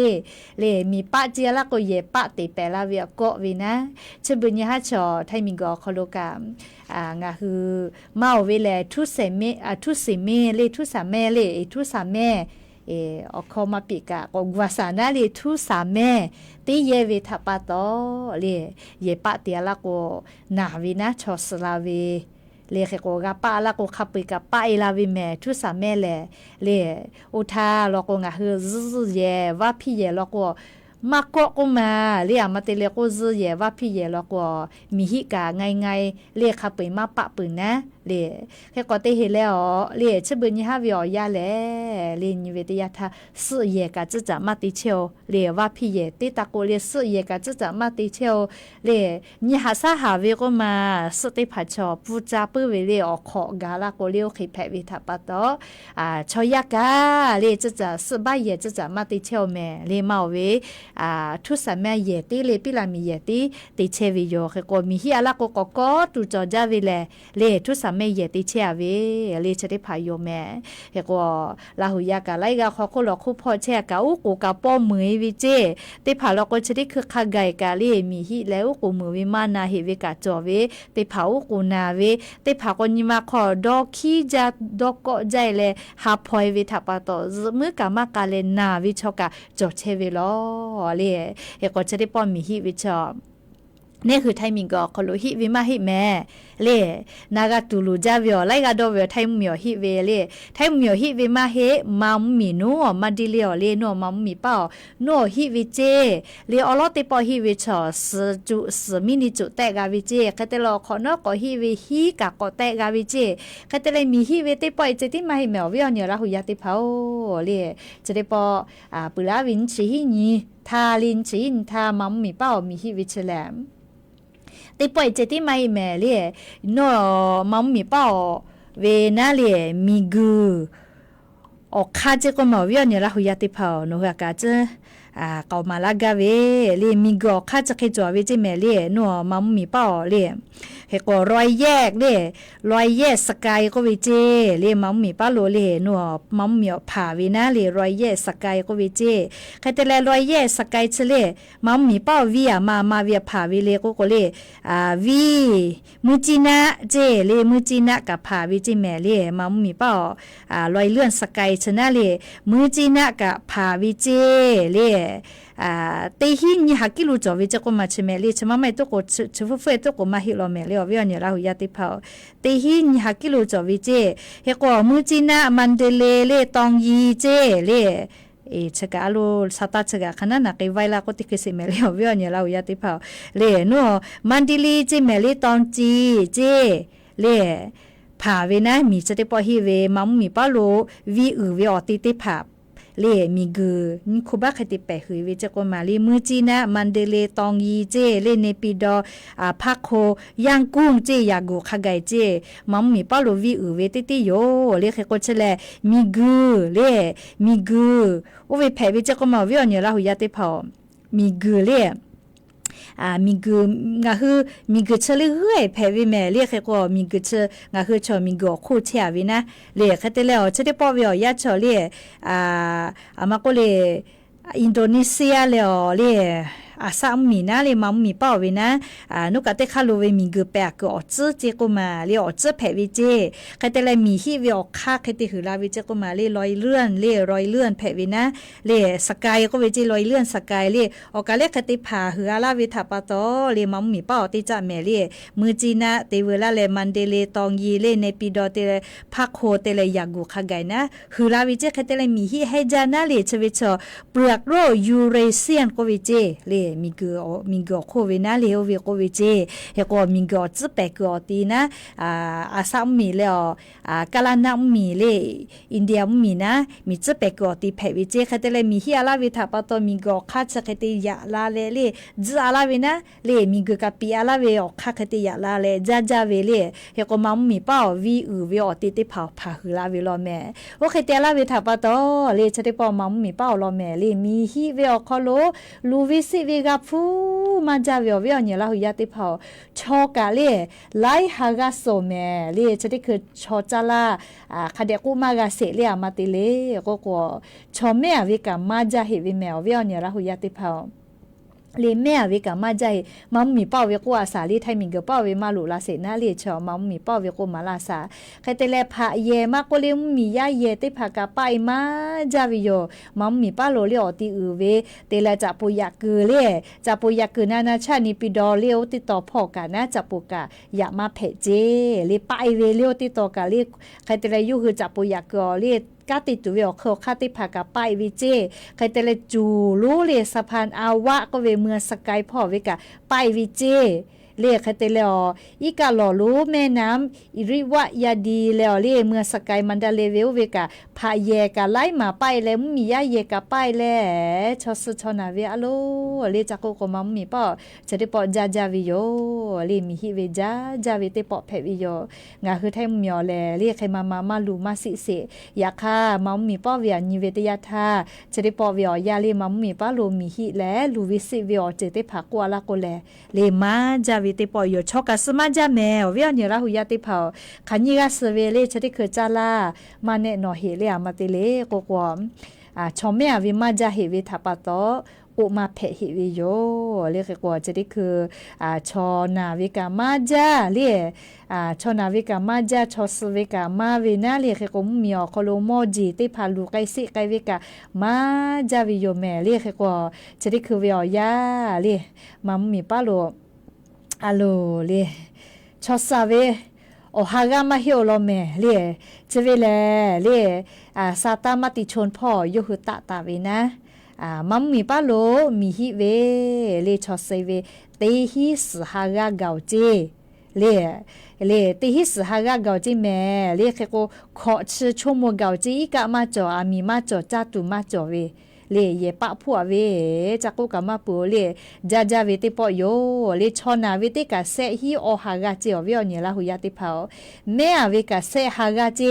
เลมีปะเจละก็เยปะเตเปลาเวกอวินะชบุญยะฮะชอไทมิงกอคโลกางาคือมาเวเลทุเสเมทุสิเมเลทุสาเมเลทุสาเมอคอมาปิกะกวาสานาเลทุสาเมตีเยวิทัปโตเลเยปะเตียละโกนาวินะชอสลาเวเลเขโกกะปะละโกขับปิกะปะเอลาวิเมทุสาเมเลอุทาลโกงะฮือซึเยวะพี่เยลโกมาโกกุมาเรียมาเตเลโกซึเยวะพี่เยลโกมีหิกะไงเลขับปิมาปะปึนะเลแค่ก็เตเฮแล้วเลชบุญยะวิอยาเลนิเวตยะทาสื่อเยกะจะจะมาติเชวเลว่าพี่เยติตะโกเลสื่อเยกะจะจะมาติเชวเลนิหาซาหาเวก็มาสติผัดชอปูจาปื้อเวเลออกขอกาลาโกเลวขิแพวิทัปโตชอยากาเลจะสื่อบายเยจะมาติเชวแม่เลมาเวทุสแม่เยติเลปิลามีเยติเชวิโยแค่ก็มีฮิอาลาโกกอตุจอจาเวเลทุสไม่เยติเชียเวเลจะได้พายโยแม่เฮก็ลาหุยากะไลกะขอคุหลอกคุพ่อแช่กะอุกูกะป้อมือวิเจติผาลอกก็จะได้คือคาไกกะเลมีฮิแล้วกูมือวิมานาเฮเวกะจอเวติผาอุกูนาเวติผาก็นิมาขอดอกขี้จะดอกก็ใจเลหาพอยวิทัปโตมือกะมากะเลนาวิชอกะจอเชเวลอเลเฮก็จะได้ป้อมีฮิวิชอนี่คือไทมิงก็คลุฮิวิมาฮิแม่เลนากาตูลูจาวิโอไลกาโดเวไทมิโอฮิเวเลไทมิโอฮิวิมาเฮมัมมิโนมาดิเลโอเลโนมัมมิเป้าโนฮิวิเจเลอลอติปอฮิวิชอสจุสมินิจุแตกาวิเจคาเตลอขอนก็ฮิวิฮิกะก็แตกาวิเจคาเตเลมีฮิเวติปอเจติมาฮิแมววิโอเนราหุยาติเผาเลจะได้ปอปุลาวินชิฮินีทาลินชินทามัมมิเป้ามีฮิวิเชแลมติปอยเจติไม่แม่เลยโนมัมมีเป้าเวน่าเลยมีกูออกข้าเจก็มาวิญญาณละหุยาติเผาโนหักาเจเกามาลากาเวเลยมีกูออกข้าจะเคยจวบเวจิแม่เลยโนมัมมีเป้าเลยเฮก็รอยแยกเลยรอยแยกสกายก็วิเจเลยมัมมีป้าโลเลยโนมัมมีผ่าวินะเลยรอยแยกสกายก็วิเจใครแต่ละรอยแยกสกายเฉลมัมมีเป้าวิมาเวียผ่าวิเลก็เลยวิมุจินะเจเลมุจินะกับผ่าวิจิแม่เลยมัมมีเป้ารอยเลื่อนสกายชนะเลยมุจินะกับผ่าวิเจเลยเตหินยากิลูจอวิจก็มาชเมลีชมาไม่ตัวก็ชฟเฟตัวก็มาฮิโลเมลีวิญญาณละหุยาติเผาเตหินยากิลูจอวิเจเฮก็มุจินะมันเดเลตองยีเจเลชะกาลูสตาชะกาขนาดนักไว้ละก็ติกสิเมลีวิญญาณละหุยาติเผาเลนัวมันดิลีเจเมลีตองจีเจเลผ่าเวนะมีจะได้ปอฮิเวมัมมีปาโลวิวิอติติผา เลมีกือนี่คุบักคติแปหือเวจะกมาลีมือจีนะมันเดเลตองยีเจเลเนปิดอพักโคย่างกุ้งเจยากูขะไกเจมัมมีป้าโลวีอือเวติติโยเลเคโกเชเลมีกือเลมีกือโอเวแผเวจะกมาเวอเนี่ยลาหุยาติพอมีกือเลมีกืองาฮือมีกือเชลิเฮ้ยแผ่วิแม่เรียกก็มีกือเชงาฮือชอมีกือคู่เชียวินะเรียกแต่แล้วเชได้ปอวิอยาชอเรียมาก็เลยอินโดนีเซียแล้วเรียสามมีนะเลยมัมมีเป้าวินะนุกะเตคาโลเวมีกือแปะก็อจื้อเจก็มาเรียอจื้อแผ่วิเจแต่แล้วมีฮีวิออกค่าแต่หือลาวิเจก็มาเรียลอยเลื่อนเรียรอยเลื่อนแผ่วินะเรียสกายก็วิเจลอยเลื่อนสกายเรียออกกะเรียกติผาหือลาวิทัปโตเรียมัมมีเป้าติจะแม่เรียมือจีนะเตเวลาเลมันเดเลตองยีเลในปีดอเตพักโคเตเลยยากูขะไกนะหือลาวิเจแต่แล้วมีฮีให้จานะเรียชวิชเปลือกโรยูเรเซียนก็วิเจเรียมีกือโควินะเลโอเวโควิเจเฮก็มีกือจื้อแปะกือตีนะสามมีแล้วกาลานามีเลอินเดียมีนะมีจื้อแปะกือตีแผ่วิเจคแต่เลยมีฮีอาลาวิทัปโตมีกือคาจะคติยาลาเลจื้ออาลาวินะเลมีกือกะปีอาลาเวอคาคติยาลาเลจาเวเลเฮก็มัมมีเป้าวีอือเวอติติผาหือลาเวลอแม่โอเคเตลาวิทัปโตเลจะได้ปอมัมมีเป้าลอแม่เลมีฮีเวอคอโลลูวิซิเวกาฟูมาจาเวียวเนี่ยละหุยาติเผาชอกะเลไลฮากาโซเมเลจะได้คือชอจาลาคาเดกูมากาเสเลมาติเลก็ชอเมวิกามาจาเฮวิเมวเวียวเนี่ยละหุยาติเผาเลแม่วิกามาใจมัมมีเป้าเวกัวสาลีไทยมิงเกเป้าเวมาลุลาเสนาเลชอมัมมีเป้าเวกัวมาลาสาใครแต่แลพะเยมาก็เลมียาเยติพากาไปมาจาวิโยมัมมีป้าโลเลอติอือเวเตลาจะปุยากือเลจะปุยากือนานาชานิปิดอเลอติต่อพ่อกานะจะปุกะอยากมาเพเจเลไปเวเลอติต่อกาเลใครแต่แลอยู่คือจะปุยากือเลกาติตุเวอเขาคาติพากาไปวิเจใครแต่ละจูรู้เลสะพานอาวะก็เวเมืองสกายพ่อวิกะไปวิเจเรียกใครแต่ละอีกาหล่อรู้แม่น้ำอิริวะยาดีแล้วเรียเมืองสกายมันดาเลเวลเวกะพาเยกะไล่มาไปแล้วมียาเยกะไปแล้วชอสชอนาเวอโลเรียจักโกมัมมีป่อจะได้ป่อจาวิโยเรียมีฮิเวจาวิเตป่อเพวิโยงาคือไทยมีอแลเรียกใครมาลูมาสิเสยาคามัมมีป่อเวียนิเวตยาธาจะได้ป่อเวียยาเลมัมมีป่อโลมีฮิแลลูวิสิเวียเจเตผักกัวลาโกแลเลมาจาวิเตป่อโยชอกะสมาจาแมวเวียเนี่ยละหุยาติเผาขันยิกาสเวเลจะได้คือจาลามาเนนอเฮเลมาติเลกกวมชอมแม่วิมาจาเฮวิทัปโตอุมาเพหิวิโยเรียกว่าจะได้คือชอนาวิกามาจาเรียชอนาวิกามาจาชอสวิกามาวินาเรียกว่ามีอคโลโมจีติพาลูไกสิไกวิกามาจาวิโยแม่เรียกว่าจะได้คือวิอยาเรียมัมมีปาโลอะโลเลชอสาเวโอฮากามาฮิโอโลเมเลจะเวเลซาตามาติชนพ่อยุหุตะเวนะมัมมีปาโลมีฮิเวเลชอสเวเตฮิสฮากาเกาเจเลเตฮิสฮากาเกาเจแม่เลเคโกขอชื่อชั่วโมงเกาเจอีกะมาจ่ออามีมาจ่อจาตุมาจ่อเวเลเยปะผัวเวจักกุกะมาปูเลจาเวติปอโยเลชอนาเวติกะเซฮิโอฮากาเจอเวอเนี่ยละหุยาติเผาแม่เวกะเซฮากาเจ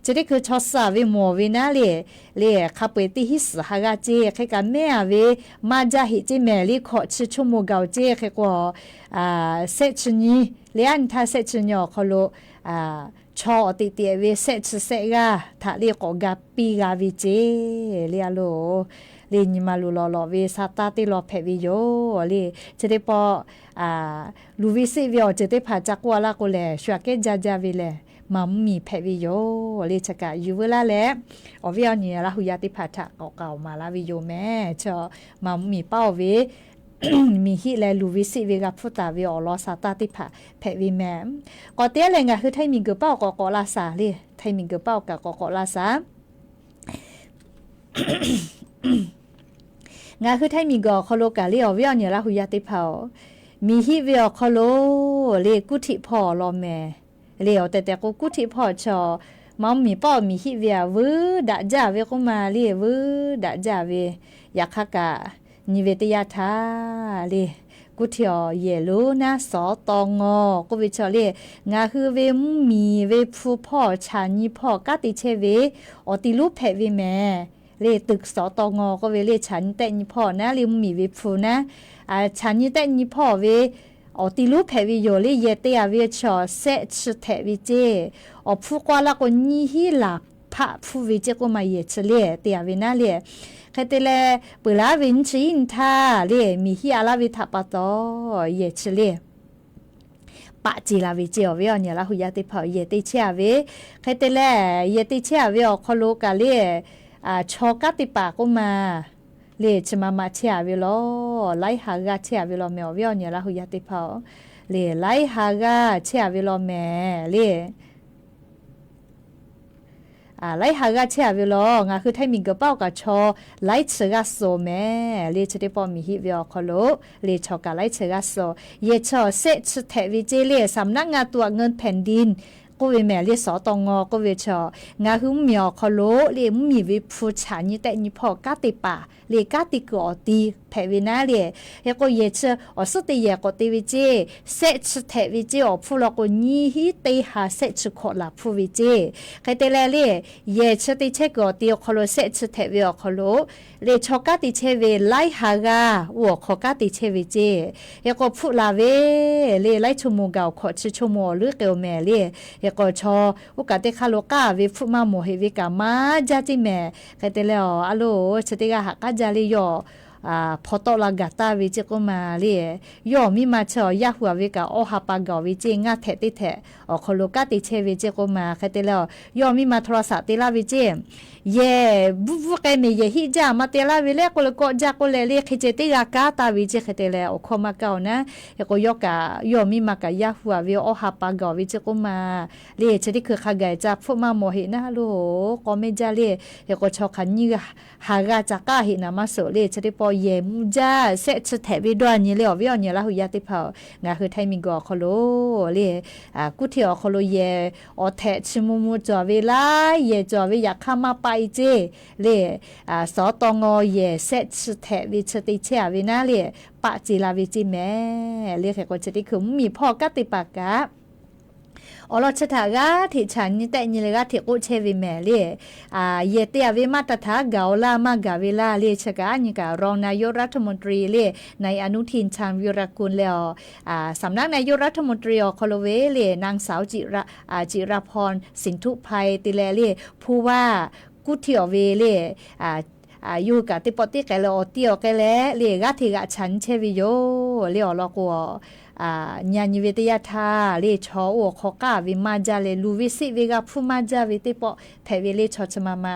จะได้คือชอสาเวโมเวนะเลคาเปติฮิสฮากาเจแค่กะแม่เวมาจาฮิเจแม่เลขอชื่อชั่วโมงเกาเจแค่กว่าเซชนีเลอันทาเซชญอคโลชอติเตเวเซชเซกาทะเลกอกาปีกาวิเจเลียโลเลนิมาลูลอเวซาตาติลอเพวิโยเลจะได้ปอลูวิซิเวอจะได้พาจักวาลาโกแลชวเกจาเวเลมัมมีเพวิโยเลชกะยูเวลาแลอเวอเนี่ยละหุยาติพาทะเก่ามาลาวิโยแม่ชอมัมมีเป้าเวมีฮิแลลูวิสิเวกับฟุตาเวอลอซาตาติผาเพวิแมมก็เตี้ยเลยงะคือไทยมีเกเป้ากอลาซาเลยไทยมีเกเป้ากับกอลาซางะคือไทยมีกอคโลกาเลอเวอเนี่ยละหุยาติเผามีฮิเวอคโลเลกุธิพอลอแมเลอแต่กุธิพอชอ mong mi po mi hi via vu da ja ve ko ma li vu da ja ve yakaka ni ve te ya tha liกูเถียวเยลูนะสอตองอกูวิชอเลงาคือเวมีเวผู้พ่อชานีพ่อกะติเชเวอติลูแพเวแม่เลตึกสอตองอก็เวเลฉันแต่นีพ่อนะลิมีเวผู้นะฉันนี่แต่นีพ่อเวอติลูแพเวโยเลเยเตยเวชอเซชแทเวเจอผู้กว่าละก็นี่ฮิหลักพระผู้เวเจก็มาเยชเลเตียเวนะเลใครแต่ละเปล่าวินชินท่าเล่มีฮิอาลาวิทับปะตอเยชเล่ปะจีลาวิเจียวเวียเนี่ยละหุยาติเผาเยติเชียเวใครแต่ละเยติเชียเวอคโลกาเล่ชอกาติปาก็มาเล่จะมาเชียเวลอไลหากาเชียเวลอแมวเวียเนี่ยละหุยาติเผาเล่ไลหากาเชียเวลอแม่เล่ไล่หากาเชียวิโลงาคือไทยมีกระเป๋ากะชอไล่เชกาโซแม่เลชเดปอมีฮิวิอคโลเลชอกะไล่เชกาโซเยชอเซชเทวิเจเลสำนักงานตัวเงินแผ่นดินก็เวแม่เลสอตองอก็เวชองาคือมีอคโลเลมีวิผู้ชานี่แต่นี่พอกาติปาเลกาติกอตีแผ่วินาเลเฮก็เยชอสติเยกอติวิเจเซชเทวิเจอผู้ลอกนี่ฮิเตหาเซชขอลาผู้วิเจใครเตเลเลเยชติเชกอติคโลเซชเทวิอคโลเลชอกาติเชเวไลหากาวอขอกาติเชวิเจเฮก็ผู้ลาเวเลไลชโมกาวขอชชโมหรือเกลแม่เลเฮก็ชออุกาเตคาโลกาเวฟุมาโมเฮวิกามาจาติแม่ใครเตเลอโลชติกาหักจาลิยอพอตอลากาตาวิจิก็มาเลียอมีมาเชอยาหัววิกาโอฮาปากาวิจิงาเทติเทอคโลกาติเชวิจิก็มาคาเตลยอมีมาโทรศัพท์ติลาวิจิเยบุกเกเมเยฮิจามาเตลาวิเลก็เลยก็จาก็เลยเลียคิเจติกากาตาวิจิคาเตลอคอมาเกานะยก็ยกายอมีมากายาหัววิโอฮาปากาวิจิก็มาเลียชติคือขากายจากฟุมาโมหินะโลก็ไม่จาเลียก็ชอคันยี่หากาจากาหินามาโซเลียชติปเยมุจ้าเซชแทวิดวนนี่เลยวิอเนี่ยละหุยาติเผางาคือไทยมิงกอคโลเลยกุเทียวคโลเยอแทชิมุมุจอเวลาเยจอเวอยากข้ามาไปเจเลยสอตองอเยเซชแทวิชติเชวินาเลยปะจิลาวิจิแม่เลยแค่ก็จะได้คือมีพ่อกติปากะอรชะทากาที่ฉันนี่แต่นี่เลยก็ที่กูเชวิแม่เลยเยเตียวิมาตถาเกาลามากาเวลาเลยชะกานี่ก็รองนายกรัฐมนตรีเลยในอนุทินชาญวิรากูลแล้วสำนักนายกรัฐมนตรีคอลเวเลยนางสาวจิราพรสินธุภัยติแลเลยผู้ว่ากุเทียวเวเลยอยู่กับติปติแกลอเตียวแกแลเลกาที่กะฉันเชวิโยเลอลอกญาณิเวทยาธาเลชอโอขอกาวิมาจาเลลูวิสิวิกาผู้มาจาวิติปแพเวเลชอชมา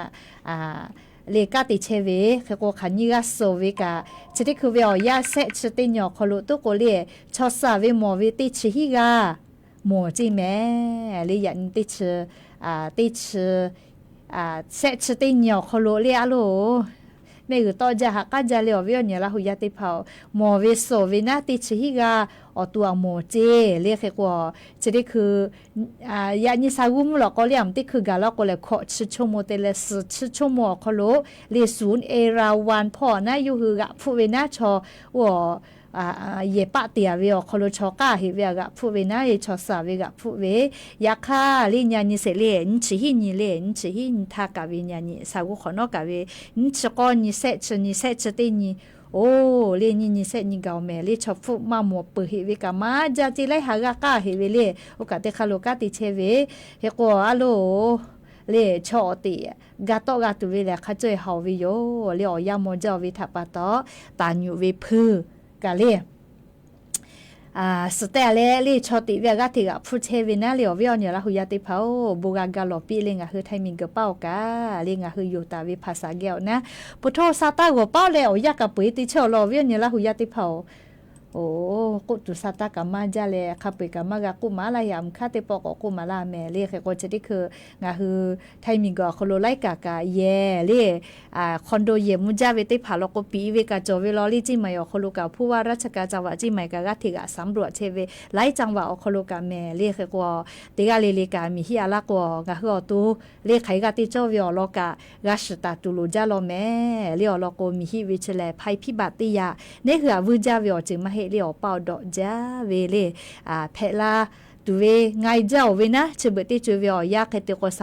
เลกาติเชเวเขโกขันยิกาโซวิกาชติคือเวอยาเซชติญอคลุตุโกเลชอสาเวมอวิติชิฮิกาหมอจิแม่เลยันติชติชเซชติญอคลุเลอะโลไม่คือต่อจะหักกันจะเลี้ยววิญญาณหุยาติเผาหมอวิโสวินาติชิฮิกาตัวหมอเจเรียกว่าจะได้คือยานิสากุมหลอกก็เรียมที่คือกาลก็เลยขอชิชโมเตเลสชิชโมคโลเลศูนย์เอราวันพ่อนะอยู่คือกะผู้เวนาชอว่าเยปะเตียวิอคโลชอกาฮิเวกะผู้เวนะเยชอสาเวกะผู้เวยาคาลิญานิเสเลนชิหินิเลนชิหินทากะวิญานิสากุขอนอกะเวนชกอนิเซชนิเซชตินิโอ้เลนิเซนิกาเมเลชอฟุมาหมอปฮิเวกะมาจาจิไลหากะกะฮิเวเลโอกะเตคาโลกะติเชเวเฮโกอะโลเลชอติกาโตกาตุเวเลคาจอยฮาวิโยเลอยามอจาวิทัปะตอตาญูเวพืกาเลสเตเลลีชอติเวกาติกะผู้เชวินาเลียววิอเนี่ยละหุยาติเผาบูกากาลอปีเลงะคือไทยมิงกะเป้ากาเลงะคืออยู่ตาวิภาษาแก้วนะปุโทซาตากัวเป้าแล้วอยากกะปุยติเชอลอวิอเนี่ยละหุยาติเผา โอ้กุตุสตากามาจาเลคาเปกามากากุมาลายามคาเตปอกกุมาลาแม่เลขก็จะได้คืองาฮือไทยมีก็โคโลไลกากาเยเลคอนโดเยมุจาเวติผาลกปีเวกาโจเวลอลิจิมายอโคโลกาผู้ว่าราชการจังหวัดจิมายกากาติกาสำรวจเชเวไลจังหวัดโคโลกาแม่เลขก็ติกาเลกามีฮิอาลากอกาฮือตูเลขไขกาติโจเวอลกากาชตาตุลูจาโลแม่เลอลโกมีฮิวิชเลภัยพิบัติยาเนหือวุจาเวอจึงมาเฮเลอเป่าดอกจ้าเวเลเพลาดูเวไงเจ้าเวนะเฉบติจูเวอยากเตโกซ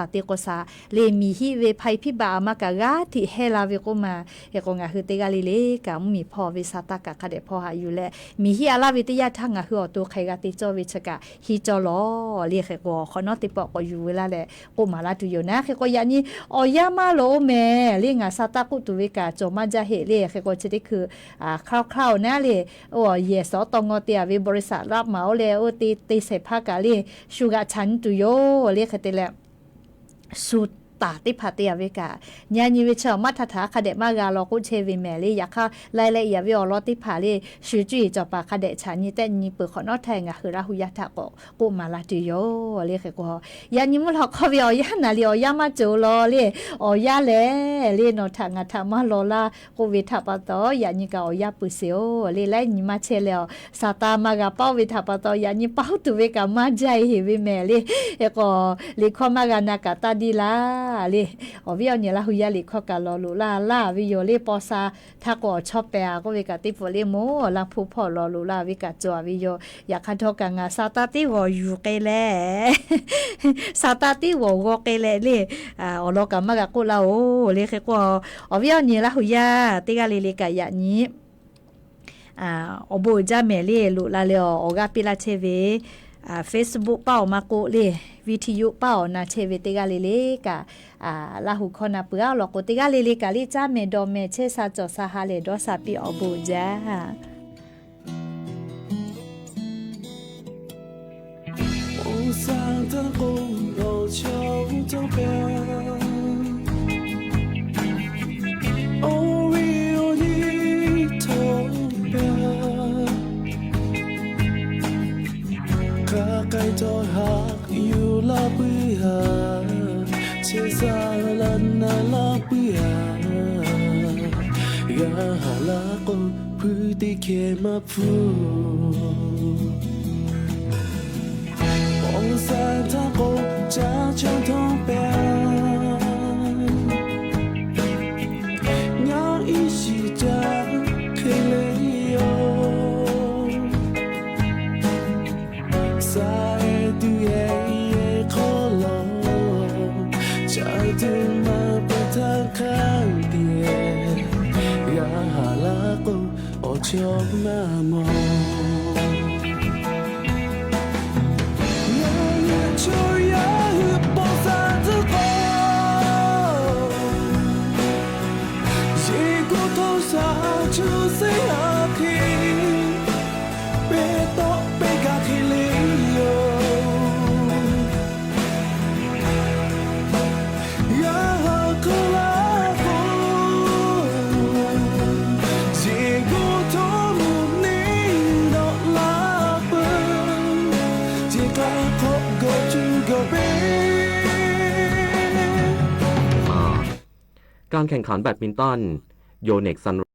าเลมีฮิเวภัยพิบามากะกาที่เฮลาเวก็มาเฮกงาคือเตกาลิเลกามีพอเวซาตากะคาเดพอหาอยู่แลมีฮิอาลาวิทยาทางะคือตัวไขกาติโจวิชกะฮิจอลอเรียกก็ขอนอติปอก็อยู่เวลาแลก็มาลาตุอยู่นะเฮก็ยานี่อยามาโลแม่เรียงาซาตากุตุเวกาโจมาจะเฮเลเฮก็จะได้คือคร่าวๆนะเลโอ้เยสตงเตียเวบริษัทรับเหมาเลโอตีเสพากาลีชูกาชันตุโยเรียกเตละสุดตาติพาเตียเวกาญาณิวิชมาทถาคเดมากาลอกุเชวิแมลีอยากค่ะไล่ละเอียดวิอลอติพาลีชูจุยจอปาคเดชานิแต่นีเปิดขอนอแทงอะคือราหุยะทะกุมาลาตุโยเรียกก็ญาณิมุลฮอกวิอยานาลีอยามาโจลอลีอยาเลลีโนทางะทามาลอลากุวิทาปะตอยานิกาอยาปุเซโอลีไลนิมาเชเลอซาตามากาเป้าวิทาปะตอยานิเป้าตุเวกามาใจเฮวิแมลีเอก็ลีขอมากานากาตาดีลาลีอวิอเนี่ยละหุยาลิขอกาลอลูลาลาวิโยเลปอซาถ้าก็ชอบแปะก็วิกาติโฟเลโมลังผู้พ่อลอลูลาวิกาจอวิโยอยากคันทอกังาซาตาติวอยู่เกเลซาตาติวโกเกเลเลอลอกามากากุลาโอเลเคก็อวิอเนี่ยละหุยาติกาเลเลกายะนี้อโบจาเมเลลูลาเลออกาปิลาเชเวFacebook เป้ามาโกเลวิทยุเป้านาเชเวติกาเลเลกาลาหุคอนาเปือลอกติกาเลเลกาลิจาเมดอเมเชซาจอซาฮาเลดอซาปิอโบจา上的公路桥这边，哦，为有你头边，卡盖多哈有拉不呀，切萨拉那拉不呀，呀哈拉古不地开马铺。望山他高家乡同边，鸟一西家开了哟，三度夜夜可乐，家的马不他看见，呀哈拉古我叫妈妈。就要bỏ ra thứ khó chỉ có thâu xa chưa sẽ hạ khi bê tóc bê gà khi liêu ya cứ lá phố chỉ có thâu một nín đọt lá bừng chỉ có khó go to go back การแข่งขันแบดมินตันโยเน็กซัน